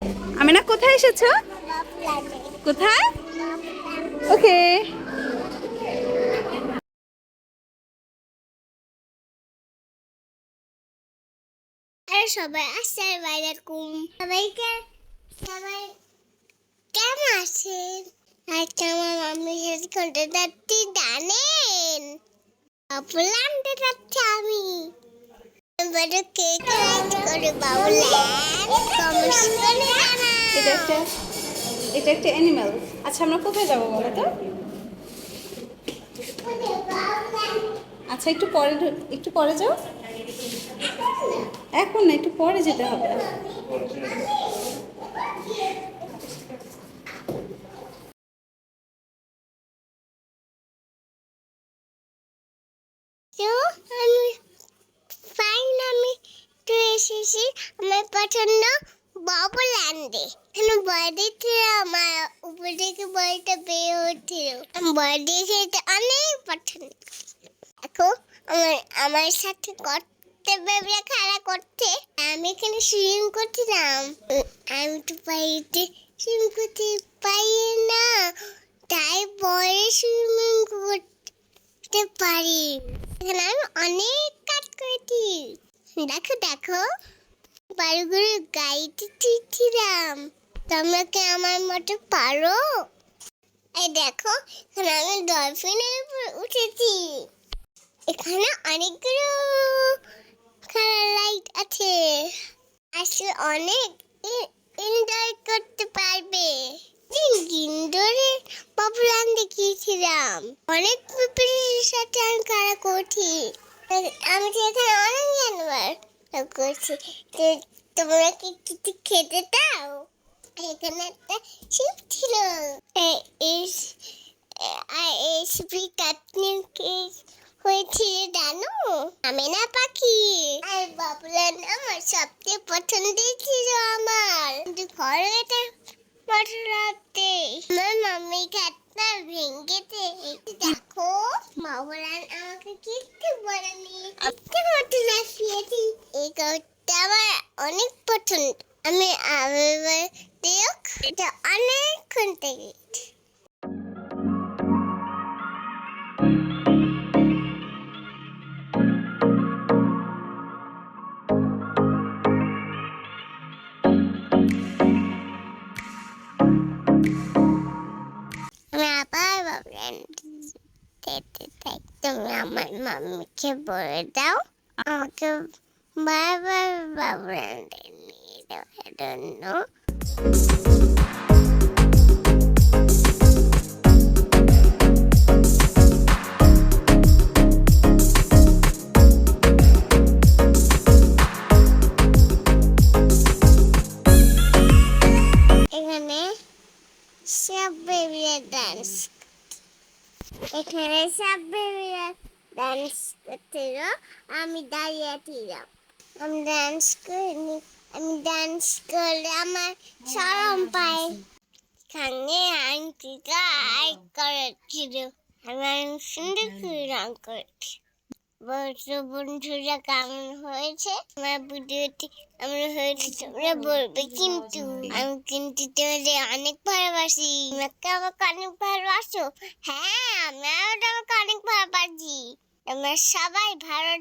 আমিনা কোথায় এসেছো? কোথায়? ওকে। সবাই আসসালামু আলাইকুম। সবাই কেমন আছেন? আজকে আমার মাম্মির সাথে করতে যাচ্ছি জানেন, বাবুল আনতে যাচ্ছি আমি। বড় কেক রাইড করে বাবুল কমেন্টস করে এটা জানাও। একটা এটা একটা অ্যানিমাল। আচ্ছা আমরা কোথায় যাবো বলো তো? আচ্ছা একটু পরে যাও। এখন না, একটু পরে যেতে হবে। তো আমি আমি তো এসেছি আমার পছন্দ বাবুল আনতে। এখানে বাড়িতে আমার উপর থেকে বাড়িটা বের হচ্ছিল। বাড়ি খেতে অনেক পছন্দ। এখন আমার সাথে করতে বেবরা খেলা করতে, আমি এখানে সুইমিং করছিলাম। আমি তো বাড়িতে সুইমিং করতে পারি না, তাই পরে সুইমিং করতে পারি। এখানে আমি অনেক কাজ করেছি। দেখো দেখো, বাড়িগুলো গাইতে চিঠছিলাম। তোমরা কি আমার মতো পারো? এই দেখো, এখানে আমি ডলফিনের উপর উঠেছি। এখানে অনেকগুলো খেলার লাইট আছে, আসলে অনেক এনজয় করতে পারবে। ইনডোরে পপুলার দেখিয়েছিলাম, অনেক পিপিলির সাথে আমি খেলা করছি। আমি তো এখানে অনেক জানোয়ার করছি। তোমরা কি কিছু খেতে দাও? এখানে একটা শিপ ছিল। এই শিপি কাটনি হয়েছিল জানো, আমি না পাখি। আর বাবুলান আমার সবচেয়ে পছন্দের ছিল আমার, কিন্তু ঘরে এটা মাঠে রাখতে আমার মাম্মি খাটটা ভেঙেছে। দেখো বাবুলান আমাকে কিচ্ছু বলেনি, কিচ্ছু মতো লাফিয়েছি। এই কাউটা আমার অনেক পছন্দ। আমি আবার দেখ এটা অনেকক্ষণ থেকে। আমি আবার ভাবলেন যেতে চাই। তুমি আমার মাম্মিকে বলে দাও আমাকে বারবার ভাবলেন নিয়ে যাওয়ার জন্য। এখানে সব বেবিরা ডান্স, এখানে সব বেবিরা ডান্স করছিল, আমি দাঁড়িয়ে ছিলাম। আমি ডান্স করলে আমার শরম পায়। এখানে আন্টিটা আর্ট করেছিল, আমার সুন্দর করে রং করেছি। বলছো বন্ধুরা কেমন হয়েছে আমার ভিডিওটি? কেমন হয়েছে তোমরা বলবে কিন্তু। আমি কিন্তু তোমাদের অনেক ভালোবাসি। আমাকে আমাকে অনেক ভালোবাসো। হ্যাঁ, আমিও তোমাকে অনেক ভালোবাসি। তোমরা সবাই ভালো